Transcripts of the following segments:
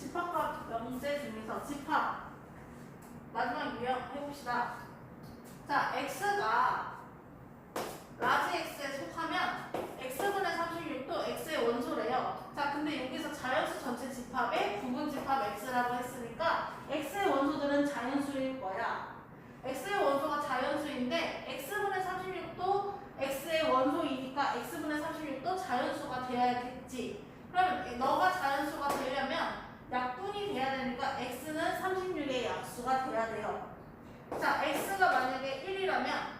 집합과 명제 중에서 집합 마지막 유형 해봅시다. 자, x가 라지 x에 속하면 x분의 36도 x의 원소래요. 자, 근데 여기서 자연수 전체 집합의 부분 집합 x라고 했으니까 x의 원소들은 자연수일 거야. x의 원소가 자연수인데 x분의 36도 x의 원소이니까 x분의 36도 자연수가 돼야겠지. 그럼 너가 자연수가 되려면 약분이 돼야 되니까 x는 36의 약수가 돼야 돼요. 자, x가 만약에 1이라면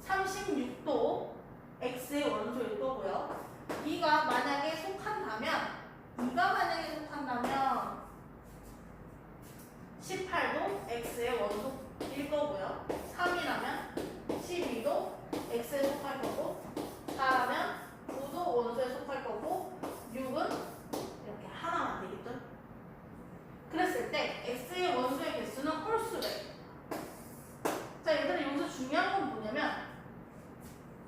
36도 x의 원소일 거고요. 2가 만약에 속한다면 18도 x의 원소일 거고요. 3이라면 12도 x에 속할 거고, 4라면 9도 원소에 속할 거고, 6은 이렇게 하나만 되겠죠? 그랬을 때 x의 원소의 개수는 홀수래. 자, 얘들아, 여기서 중요한 건 뭐냐면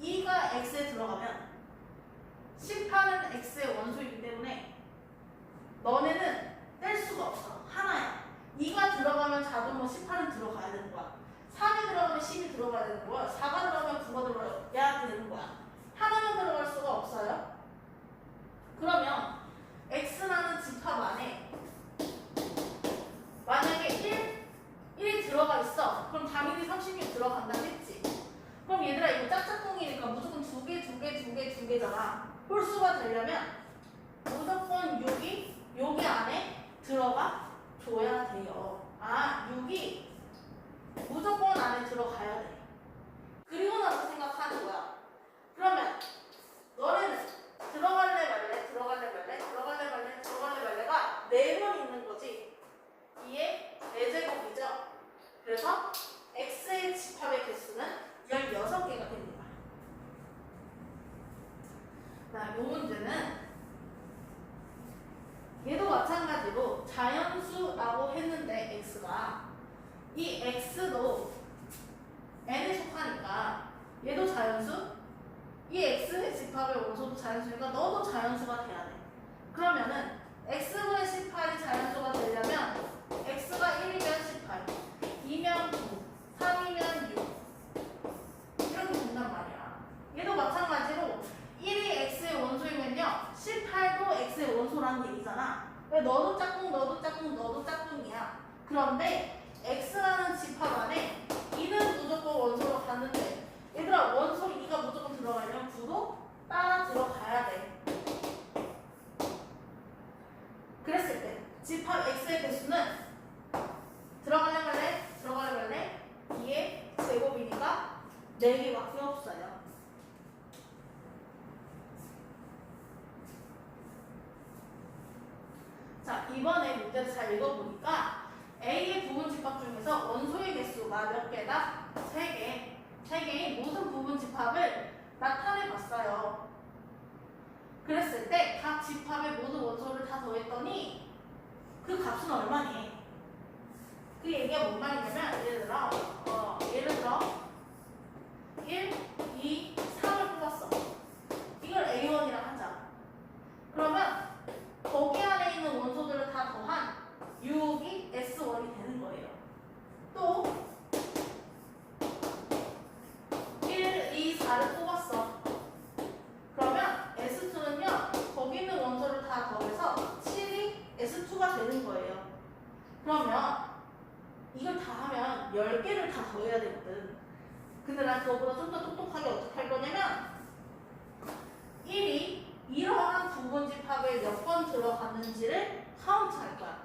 2가 x에 들어가면 18은 x의 원소이기 때문에 너네는 뗄 수가 없어. 하나야. 2가 들어가면 자동으로 18은 들어가야 되는 거야. 3이 들어가면 10이 들어가야 되는 거야. 4가 들어가면 9가 들어가야 되는 거야. 하나만 들어갈 수가 없어요. 그러면 x라는 집합 안에 만약에 1이 들어가 있어. 그럼 당연히 36 들어간다 했지. 그럼 얘들아, 이거 짝짝꿍이니까 무조건 두 개잖아. 홀수가 되려면 무조건 6이 여기 안에 들어가 줘야 돼요. 6이 무조건 안에 들어가야 돼. 그리고 나서 생각하는 거야. 그러면 너네는 들어갈래 말래가 4번 있는 거지. 2의 4제곱이죠. 그래서 x의 집합의 개수는 16개가 됩니다. 자, 이 문제는 얘도 마찬가지로 자연수라고 했는데 x가 이 x도 n에 속하니까 얘도 자연수, 이 x의 집합의 원소도 자연수니까 너도 자연수가 돼야 돼. 그러면은 x분의 18이 자연수가 되려면 x가 1이면 18, 2면 9, 3이면 6 이렇게 된단 말이야. 얘도 마찬가지로 1이 x의 원소이면요 18도 x의 원소라는 얘기잖아. 왜 너도 짝꿍이야. 그런데 x라는 집합 안에 2는 무조건 원소로 가는데 얘들아, 원소 2가 무조건 들어가려면 9도 따라 들어가야 돼. 그랬을 때 집합 x의 개수는 들어갈래 말래 2의 제곱이니까 4개밖에 없어요. 자, 이번에 문제를 잘 읽어보니까 A의 부분 집합 중에서 원소의 개수가 몇 개다? 3개. 3개의 모든 부분 집합을 나타내 봤어요. 그랬을 때 각 집합의 모든 원소를 다 더했더니 그 값은 얼마니? 그 얘기가 뭔 말이냐면 예를 들어 1, 2, 3을 뽑았어. 이걸 A1이라 하자. 그러면 거기 안에 있는 원소들을 다 더한 6이 S1이 되는 거예요. 또 1, 2, 4를 뽑았어. 그러면 S2는요 거기 있는 원소를 다 더해서 7이 S2가 되는 거예요. 그러면 이걸 다 하면 10개를 다 더해야 되거든. 근데 난 그거보다 좀 더 똑똑하게 어떻게 할 거냐면 1이 이러한 부분 집합에 몇 번 들어갔는지를 카운트 할 거야.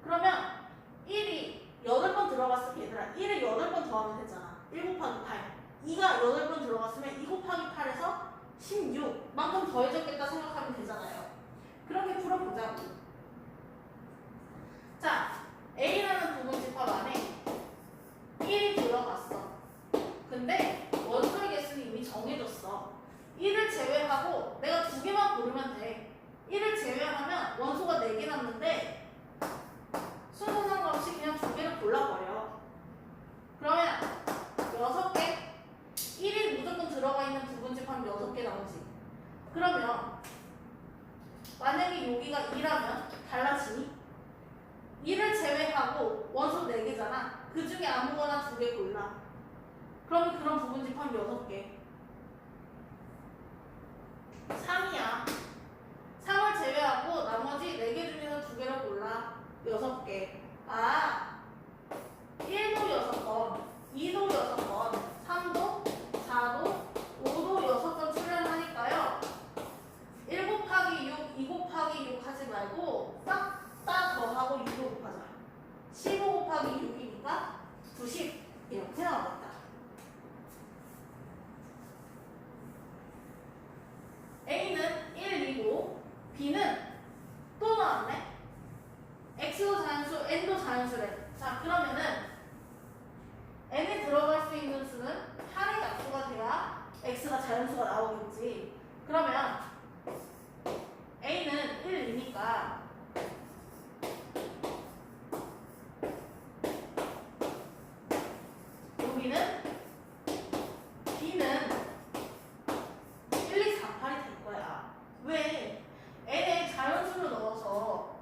그러면 1이 8번 들어갔으면 얘들아 1을 8번 더하면 되잖아. 1 곱하기 8. 2가 8번 들어갔으면 2 곱하기 8에서 16만큼 더해졌겠다 생각하면 되잖아요. 그렇게 풀어보자고. 자, A라는 부분 집합 안에 1이 들어갔어. 근데 원소의 개수는 이미 정해졌어. 1을 제외하고 내가 2개만 고르면 돼. 1을 제외하면 원소가 4개 남는데 순서 상관없이 그냥 2개를 골라버려. 그러면 6개, 1이 무조건 들어가 있는 부분 집합 6개 나오지. 그러면 만약에 여기가 2라면 달라지니? 2를 제외하고 원소 4개잖아. 그 중에 아무거나 2개 골라. 그러면 그런 부분집합 6개. 3이야. 3을 제외하고 나머지 4개 중에서 2개를 골라. 6개. 아, 1도 6번, 2도 6번, 3도, 4도, 5도 6번 출연하니까요. 1 곱하기 6, 2 곱하기 6 하지 말고 싹 다 더하고 6을 곱하자. 15 곱하기 6이니까 90 이렇게 나오겠다. A는 1, 2고 B는 또 나왔네. X도 자연수, N도 자연수래. 자, 그러면은 N에 들어갈 수 있는 수는 8의 약수가 돼야 X가 자연수가 나오겠지. 그러면 A는 1, 2니까 여기는 B는 1, 2, 4, 8이 될 거야. 왜? N에 자연수를 넣어서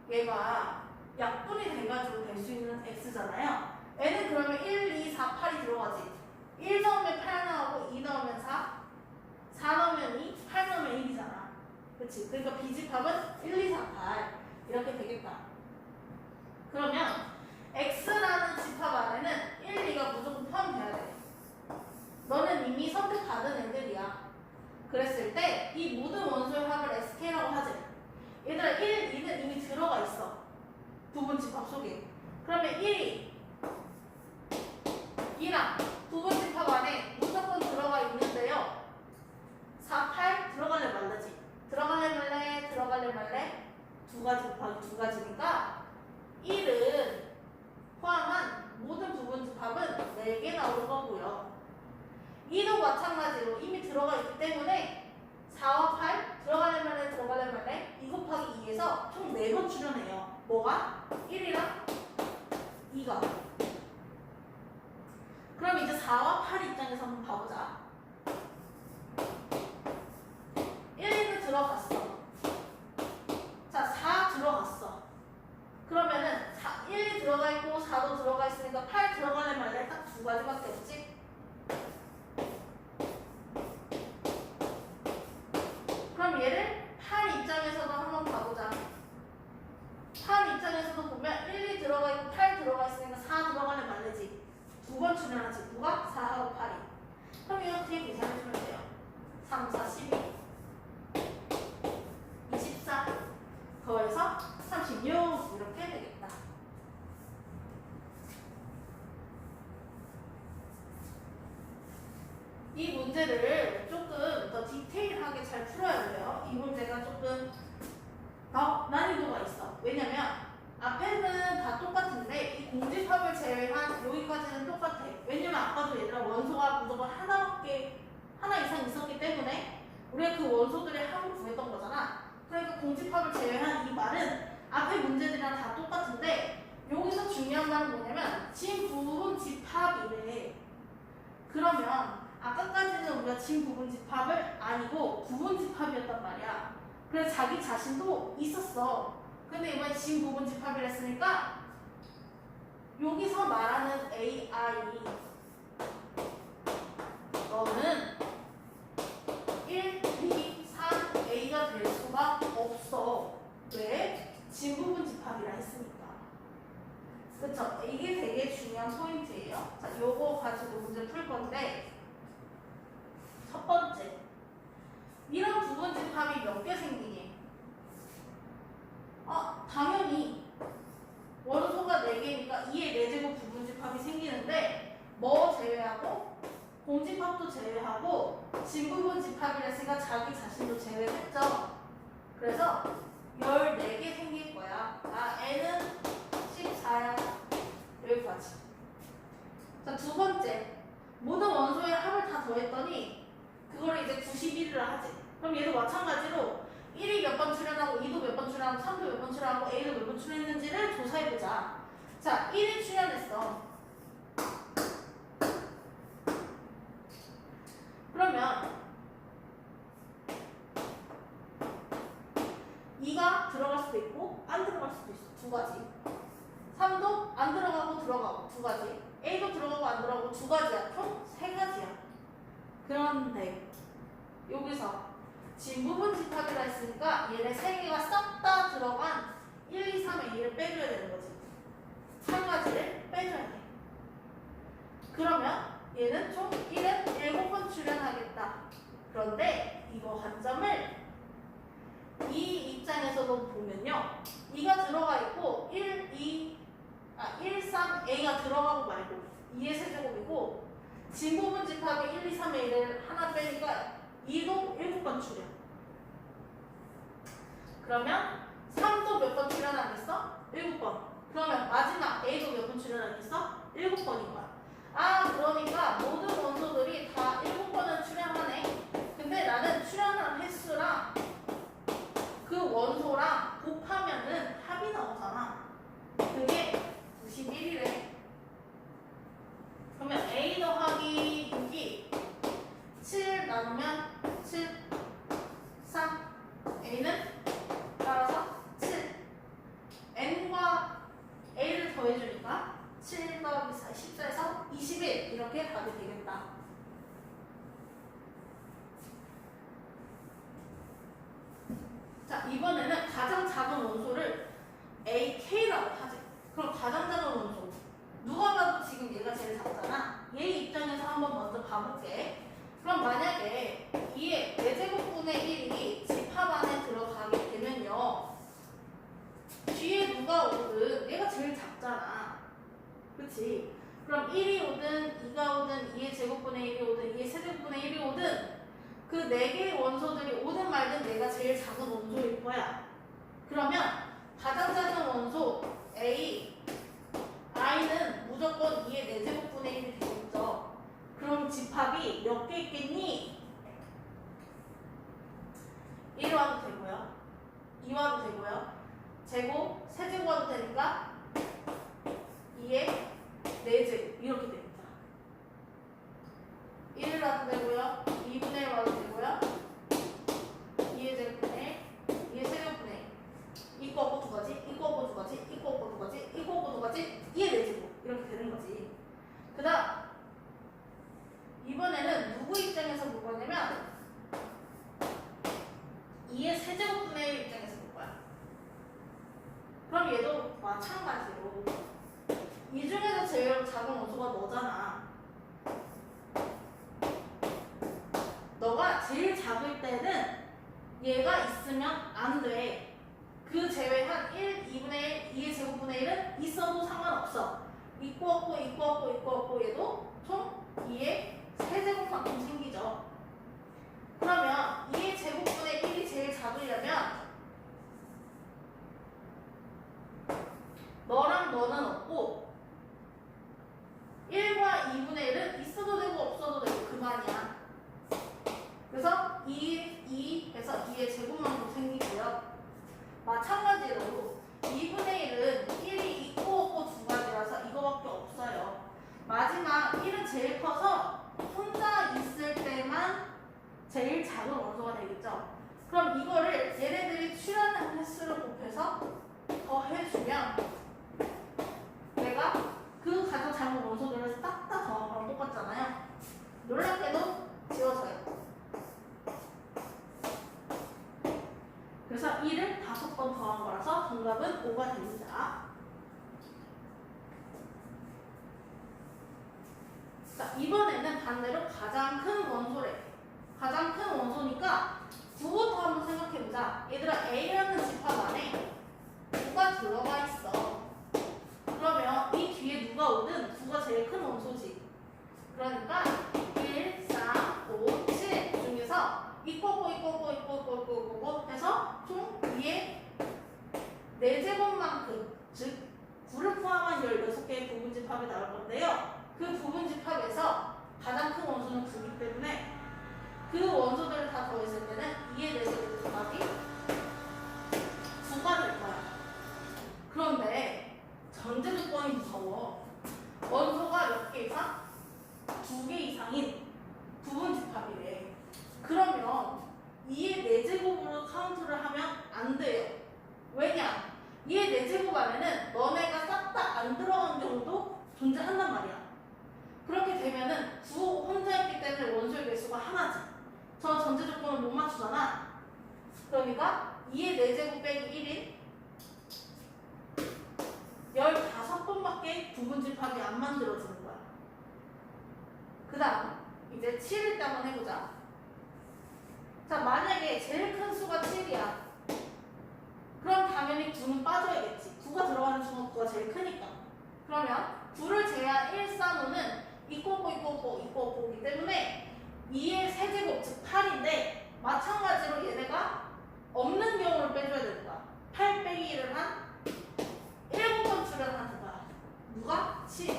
얘가 약분이 돼가지고 될 수 있는 X잖아요. N은 그러면 1, 2, 4, 8이 들어가지. 1 넣으면 8 나오고 2 넣으면 4, 4 넣으면 2, 8 넣으면 1이잖아. 그치? 그러니까 B집합은 1, 2, 4, 8 이렇게 되겠다. 그러면 X라는 집합 안에는 1, 2가 무조건 포함돼야 돼. 너는 이미 선택받은 애들이야. 그랬을 때 이 모든 원소의 합을 SK라고 하지. 얘들아 1, 2는 이미 들어가 있어. 부분집합 속에. 그러면 1이 2랑 부분집합 안에 무조건 들어가 있는데요. 4, 8 들어갈래 말라지. 들어갈래 말래, 들어갈래 말래. 두 가지 곱하기 두 가지니까 1은 포함한 모든 부분집합은 4개 나올 거고요. 2도 마찬가지로 이미 들어가 있기 때문에 4와 8 들어갈래 말래, 들어갈래 말래. 2 곱하기 2에서 총 4번 출연해요. 뭐가? 1이랑 2가. 그럼 이제 4와 8 입장에서 한번 봐보자. 1, 2는 들어갔어. 자, 4 들어갔어. 그러면은 1, 2 들어가 있고 4도 들어가 있으니까 8 들어가는 말래 딱 두 가지밖에 없지? 그럼 얘를 8 입장에서도 한번 봐보자. 8 입장에서도 보면 1, 2 들어가 있고 8 들어가 있으니까 4 들어가는 말래지. 두 번 출연하지. 누가? 4하고 8이. 그럼 이거 어떻게 계산해주면 돼요? 3, 4, 12 24 더해서 36 이렇게 되겠다. 이 문제를 조금 더 디테일하게 잘 풀어야 돼요. 이 문제가 조금 더 난이도가 있어. 왜냐면 앞에는 다 똑같은데 이 공집합을 제외한 여기까지는 똑같아. 왜냐면 아까도 얘들아 원소가 무조건 하나 이상 있었기 때문에 우리가 그 원소들의 합을 구했던 거잖아. 그러니까 공집합을 제외한 이 말은 앞에 문제들이랑 다 똑같은데 여기서 중요한 말은 뭐냐면 진부분집합이래. 그러면 아까까지는 우리가 진부분집합을 아니고 부분집합이었단 말이야. 그래서 자기 자신도 있었어. 근데 이번에 진부분집합이라 했으니까 여기서 말하는 AI 너는 1, 2, 3 A가 될 수가 없어. 왜? 진부분집합이라 했으니까. 그쵸? 이게 되게 중요한 포인트예요. 자, 요거 가지고 문제 풀 건데 첫 번째, 이런 부분집합이 몇 개 생기니? 당연히 원소가 4개니까 2의 4제곱 부분집합이 생기는데 뭐 제외하고? 공집합도 제외하고 진부분집합이랬으니까 자기 자신도 제외했죠. 그래서 14개 생길 거야. N은 14야. 여기까지. 자, 두 번째, 모든 원소의 합을 다 더했더니 그거를 이제 91을 하지. 그럼 얘도 마찬가지로 1이 몇 번 출연하고 2도 몇 번 출연하고 3도 몇 번 출연하고 A도 몇 번 출연했는지를 조사해보자. 자, 1이 출연했어. 그러면 2가 들어갈 수도 있고 안 들어갈 수도 있어. 두 가지. 3도 안 들어가고 들어가고 두 가지. A도 들어가고 안 들어가고 두 가지야. 총 세 가지야. 그런데 여기서 진부분 집합이라 했으니까 얘네 세 개가 싹 다 들어간 1, 2, 3의 2를 빼줘야 되는 거지. 한 가지를 빼줘야 돼. 그러면 얘는 총 1은 7번 출연하겠다. 그런데 이거 한 점을 이 입장에서도 보면요. 2가 들어가 있고 1, 3, A가 들어가고 말고 2의 세제곱이고 진부분 집합이 1, 2, 3의 1을 하나 빼니까 2도 7번 출연. 그러면 3도 몇 번 출연하겠어? 7번. 그러면 마지막 A도 몇 번 출연하겠어? 7번인 거야. 아, 그러니까 모든 원소들이 다 7번은 출연하네. 근데 나는 출연한 횟수랑 그 원소랑 곱하면은 합이 나오잖아. 그게 91이래. 그러면 A 더하기 6이 7 나누면 7, 3. A는 따라서 7. N과 A를 더해주니까 7 더하기 4, 14에서 21 이렇게 답이 되겠다. 자, 이번에는 가장 작은 원소를 AK라고 하지. 그럼 가장 작은 원소 누가 봐도 지금 얘가 제일 작잖아. 얘 입장에서 한번 먼저 봐볼게. 그럼 만약에 2의 4제곱분의 1이 집합 안에 들어가게 되면요. 뒤에 누가 오든 얘가 제일 작잖아. 그치? 그럼 1이 오든 2가 오든 2의 제곱분의 1이 오든 2의 세제곱분의 1이 오든 그 4개의 원소들이 오든 말든 얘가 제일 작은 원소일 거야. 그러면 가장 작은 원소 A, I는 무조건 2의 4제곱분의 1이 되겠죠. 그럼 집합이 몇 개 있겠니? 1 와도 되고요. 2 와도 되고요. 제곱, 세제곱 와도 되니까 2의 4제곱 이렇게 됩니다. 1 와도 되고요. 2분의 1 와도 되고요. 2의 제곱분의 1, 2의 세제곱분의 1. 이거 없고 두 가지, 이거 없고 두 가지, 이거 없고 두 가지, 이거 없고 두 가지, 2의 4제곱 이렇게 되는 거지. 그 다음 이번에는 누구 입장에서 볼 거냐면 2의 세제곱분의 1 입장에서 볼 거야. 그럼 얘도 마찬가지로 이 중에서 제일 작은 원소가 너잖아. 너가 제일 작을 때는 얘가 있으면 안 돼. 그 제외한 1, 2분의 1, 2의 제곱분의 1은 있어도 상관없어. 있고 없고 있고 없고 있고 없고 얘도 총 2의 세제곱만큼 생기죠. 그러면 2의 제곱분의 1이 제일 작으려면 너랑 너는 없고 1과 2분의 1은 있어도 되고 없어도 되고 그만이야. 그래서 2 해서 2의 제곱만큼 생기고요. 마찬가지로 2분의 1은 1이 있고 없고 두 가지라서 이거밖에 없어요. 마지막 1은 제일 커서 혼자 있을 때만 제일 작은 원소가 되겠죠. 그럼 이거를 얘네들이 출현하는 횟수를 곱해서 더해주면 내가 그 가장 작은 원소들을 싹 다 더한 거랑 똑같잖아요. 놀랍게도 지워져요. 그래서 1을 5번 더한 거라서 정답은 5가 됩니다. 자, 이번에는 반대로 가장 큰 원소래. 가장 큰 원소니까 9부터 한번 생각해보자. 얘들아, A라는 집합 안에 9가 들어가 있어. 그러면 이 뒤에 누가 오든 9가 제일 큰 원소지. 그러니까 1, 4, 5, 7 중에서 있고 해서 총 2의 4제곱만큼, 즉 9를 포함한 16개의 부분집합이 나올 건데요. 그 부분집합에서 가장 큰 원소는 9이기 때문에 그 원소들을 다 더했을 때는 2의 4제곱 더하기 9가 될 거야. 그런데 전제 조건이 무서워. 원소가 몇 개 이상? 2개 이상이 2의 4제곱 안에는 너네가 싹 다 안 들어간 경우도 존재한단 말이야. 그렇게 되면은 9 혼자 있기 때문에 원소의 개수가 하나지. 저 전제 조건을 못 맞추잖아. 그러니까 2의 4제곱 빼기 1인 15번밖에 부분집합이 안 만들어지는 거야. 그 다음 이제 7일 때 한번 해보자. 자, 만약에 제일 큰 수가 7이야. 그럼 당연히 9는 빠져야겠지. 9가 들어가는 수가 9가 제일 크니까. 그러면 9를 제외한 1, 3, 5는 있고 기 때문에 2의 세제곱 즉 8인데 마찬가지로 얘네가 없는 경우를 빼줘야 되는 거야. 8 빼기 1을 한 7번 출연하는 거야. 누가? 7.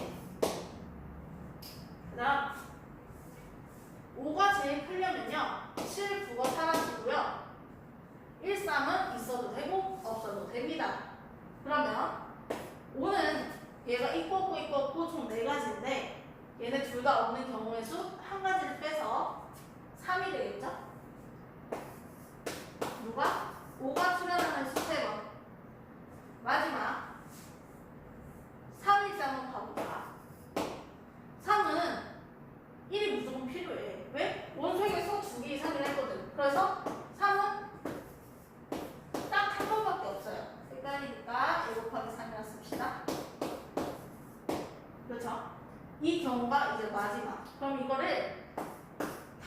그 다음 5가 제일 크려면요 7, 9가 사라지고요 1, 3은 있어도 되고 없어도 됩니다. 그러면 5는 얘가 있고 총 4가지인데 얘네 둘 다 없는 경우의 수 한 가지를 빼서 3이 되겠죠? 누가? 5가 출현하는 수 3번. 마지막 3일째 한번 가보자. 3은 1이 무조건 필요해. 왜? 원소에게 수 2개 이상을 했거든. 그래서 3은 딱 한 번밖에 없어요. 헷갈리니까 1 곱하기 3이라 씁시다. 그렇죠? 이 경우가 이제 마지막. 그럼 이거를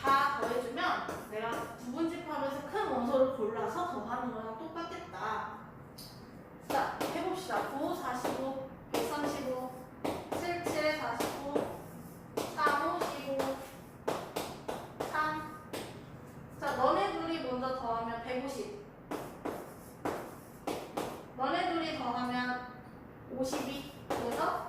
다 더해주면 내가 부분집합에서 큰 원소를 골라서 더하는 거랑 똑같겠다. 자, 해봅시다. 9, 45, 135, 7, 7, 49, 3, 5, 15, 3. 자, 너네 둘이 먼저 더하면 150. 너네 둘이 더하면 52. 그래서